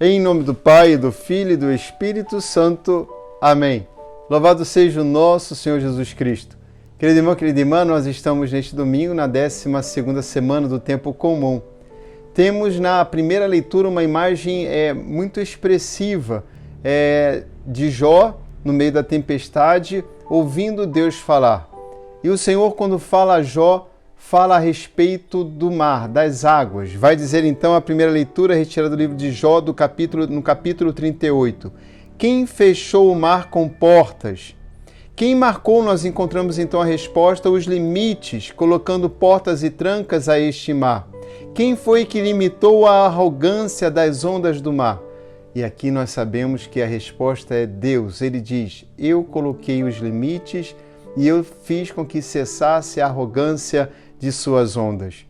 Em nome do Pai, do Filho e do Espírito Santo. Amém. Louvado seja o nosso Senhor Jesus Cristo. Querido irmão, querida irmã, nós estamos neste domingo na 12ª semana do Tempo Comum. Temos na primeira leitura uma imagem muito expressiva de Jó no meio da tempestade, ouvindo Deus falar. E o Senhor, quando fala a Jó, fala a respeito do mar, das águas. Vai dizer então a primeira leitura retirada do livro de Jó, no capítulo 38. Quem fechou o mar com portas? Quem marcou, nós encontramos então a resposta, os limites, colocando portas e trancas a este mar. Quem foi que limitou a arrogância das ondas do mar? E aqui nós sabemos que a resposta é Deus. Ele diz, eu coloquei os limites e eu fiz com que cessasse a arrogância de suas ondas.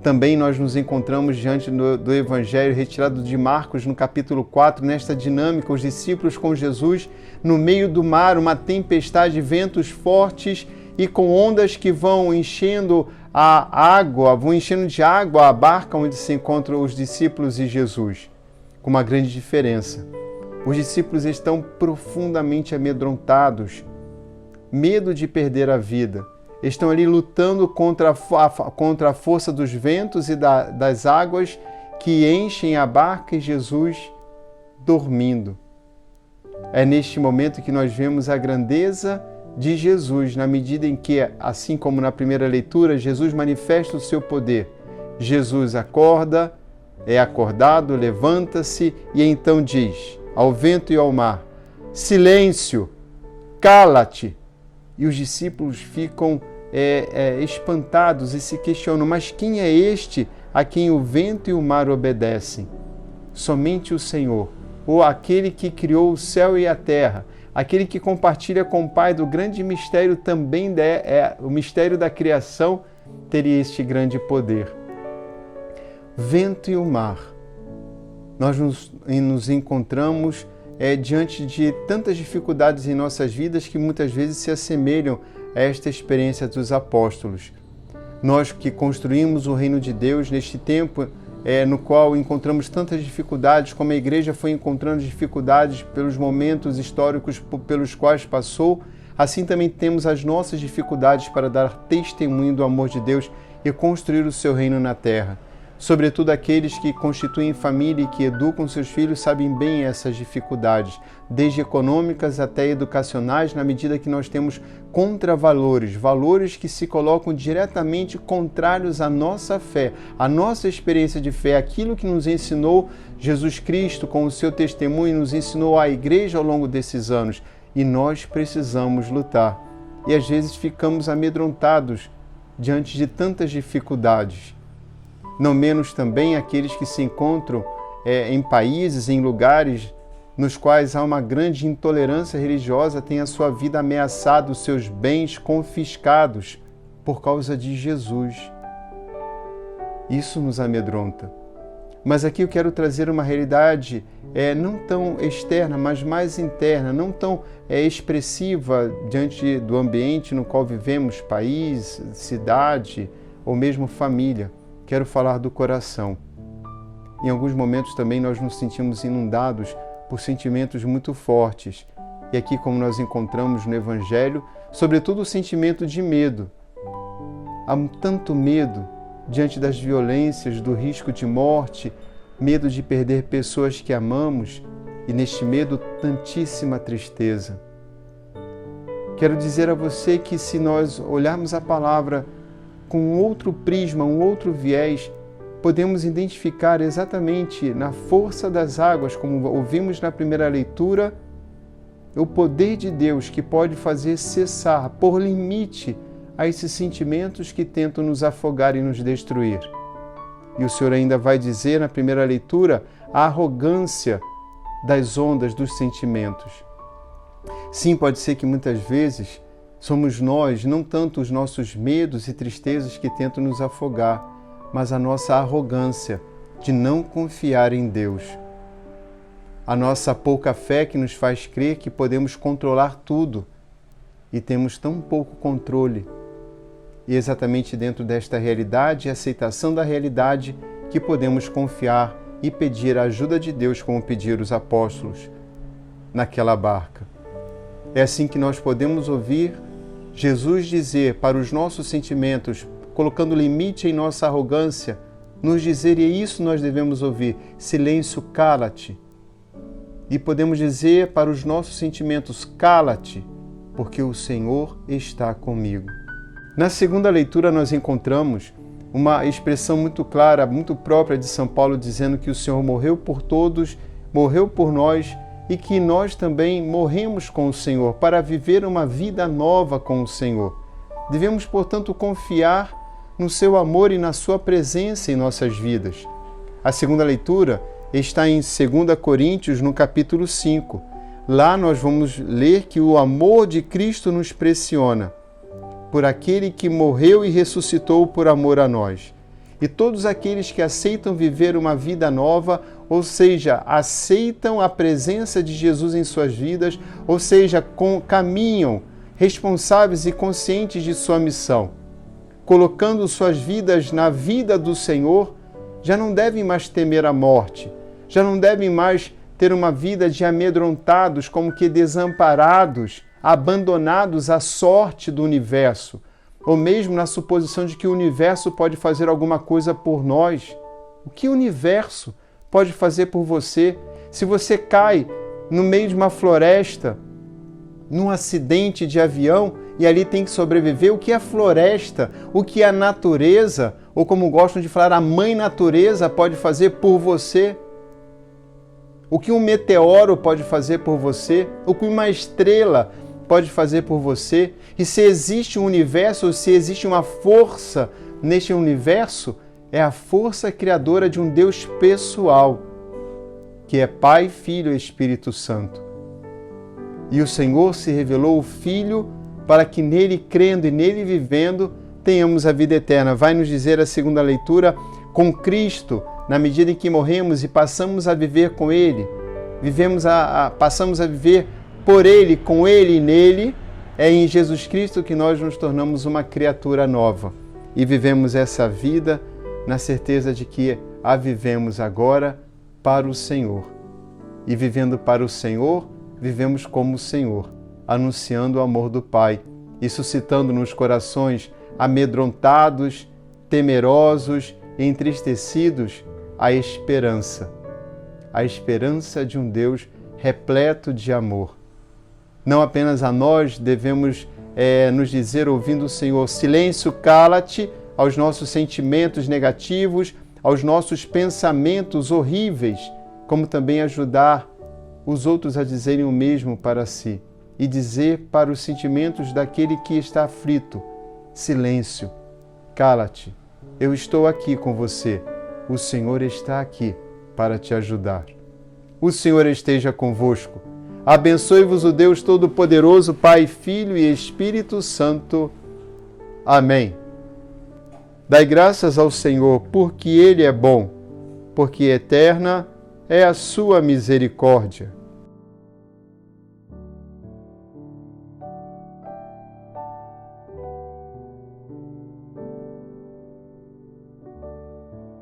Também nós nos encontramos diante do Evangelho retirado de Marcos, no capítulo 4, nesta dinâmica, os discípulos com Jesus no meio do mar, uma tempestade, ventos fortes e com ondas que vão enchendo vão enchendo de água a barca onde se encontram os discípulos e Jesus. Com uma grande diferença. Os discípulos estão profundamente amedrontados, medo de perder a vida. Estão ali lutando contra a força dos ventos e das águas que enchem a barca, e Jesus dormindo. É neste momento que nós vemos a grandeza de Jesus, na medida em que, assim como na primeira leitura, Jesus manifesta o seu poder. Jesus acorda, é acordado, levanta-se e então diz ao vento e ao mar, silêncio, cala-te. E os discípulos ficam espantados e se questionam, mas quem é este a quem o vento e o mar obedecem? Somente o Senhor, ou aquele que criou o céu e a terra, aquele que compartilha com o Pai do grande mistério também, o mistério da criação, teria este grande poder. Vento e o mar. Nós nos encontramos diante de tantas dificuldades em nossas vidas que muitas vezes se assemelham a esta experiência dos apóstolos. Nós que construímos o reino de Deus neste tempo no qual encontramos tantas dificuldades, como a igreja foi encontrando dificuldades pelos momentos históricos pelos quais passou, assim também temos as nossas dificuldades para dar testemunho do amor de Deus e construir o seu reino na terra. Sobretudo aqueles que constituem família e que educam seus filhos sabem bem essas dificuldades, desde econômicas até educacionais, na medida que nós temos contravalores, valores que se colocam diretamente contrários à nossa fé, à nossa experiência de fé, aquilo que nos ensinou Jesus Cristo com o seu testemunho, nos ensinou a igreja ao longo desses anos. E nós precisamos lutar. E às vezes ficamos amedrontados diante de tantas dificuldades. Não menos também aqueles que se encontram em países, em lugares nos quais há uma grande intolerância religiosa, têm a sua vida ameaçada, os seus bens confiscados por causa de Jesus. Isso nos amedronta. Mas aqui eu quero trazer uma realidade não tão externa, mas mais interna, não tão expressiva diante do ambiente no qual vivemos, país, cidade ou mesmo família. Quero falar do coração. Em alguns momentos também nós nos sentimos inundados por sentimentos muito fortes. E aqui, como nós encontramos no Evangelho, sobretudo o sentimento de medo. Há tanto medo diante das violências, do risco de morte, medo de perder pessoas que amamos e, neste medo, tantíssima tristeza. Quero dizer a você que, se nós olharmos a palavra com um outro prisma, um outro viés, podemos identificar exatamente na força das águas, como ouvimos na primeira leitura, o poder de Deus que pode fazer cessar, pôr limite a esses sentimentos que tentam nos afogar e nos destruir. E o Senhor ainda vai dizer na primeira leitura a arrogância das ondas dos sentimentos. Sim, pode ser que muitas vezes somos nós, não tanto os nossos medos e tristezas que tentam nos afogar, mas a nossa arrogância de não confiar em Deus. A nossa pouca fé que nos faz crer que podemos controlar tudo e temos tão pouco controle. E exatamente dentro desta realidade e aceitação da realidade que podemos confiar e pedir a ajuda de Deus, como pediram os apóstolos naquela barca. É assim que nós podemos ouvir Jesus dizer para os nossos sentimentos, colocando limite em nossa arrogância, nos dizer, e é isso nós devemos ouvir: silêncio, cala-te. E podemos dizer para os nossos sentimentos: cala-te, porque o Senhor está comigo. Na segunda leitura nós encontramos uma expressão muito clara, muito própria de São Paulo, dizendo que o Senhor morreu por todos, morreu por nós, e que nós também morremos com o Senhor para viver uma vida nova com o Senhor. Devemos, portanto, confiar no seu amor e na sua presença em nossas vidas. A segunda leitura está em 2 Coríntios, no capítulo 5. Lá nós vamos ler que o amor de Cristo nos pressiona, por aquele que morreu e ressuscitou por amor a nós. E todos aqueles que aceitam viver uma vida nova, ou seja, aceitam a presença de Jesus em suas vidas, ou seja, caminham responsáveis e conscientes de sua missão, colocando suas vidas na vida do Senhor, já não devem mais temer a morte, já não devem mais ter uma vida de amedrontados, como que desamparados, abandonados à sorte do universo, ou mesmo na suposição de que o universo pode fazer alguma coisa por nós. O que o universo pode fazer por você? Se você cai no meio de uma floresta, num acidente de avião, e ali tem que sobreviver, o que a floresta, o que a natureza, ou como gostam de falar, a mãe natureza pode fazer por você? O que um meteoro pode fazer por você? O que uma estrela pode fazer por você? E se existe um universo, ou se existe uma força neste universo, é a força criadora de um Deus pessoal, que é Pai, Filho e Espírito Santo. E o Senhor se revelou o Filho para que nele crendo e nele vivendo tenhamos a vida eterna. Vai nos dizer a segunda leitura: com Cristo, na medida em que morremos e passamos a viver com Ele, passamos a viver por Ele, com Ele e nele, é em Jesus Cristo que nós nos tornamos uma criatura nova e vivemos essa vida na certeza de que a vivemos agora para o Senhor. E vivendo para o Senhor, vivemos como o Senhor, anunciando o amor do Pai e suscitando nos corações amedrontados, temerosos e entristecidos a esperança de um Deus repleto de amor. Não apenas a nós devemos nos dizer, ouvindo o Senhor: silêncio, cala-te, aos nossos sentimentos negativos, aos nossos pensamentos horríveis, como também ajudar os outros a dizerem o mesmo para si e dizer para os sentimentos daquele que está aflito: silêncio, cala-te, eu estou aqui com você, o Senhor está aqui para te ajudar. O Senhor esteja convosco. Abençoe-vos o Deus Todo-Poderoso, Pai, Filho e Espírito Santo. Amém. Dai graças ao Senhor, porque Ele é bom, porque eterna é a sua misericórdia.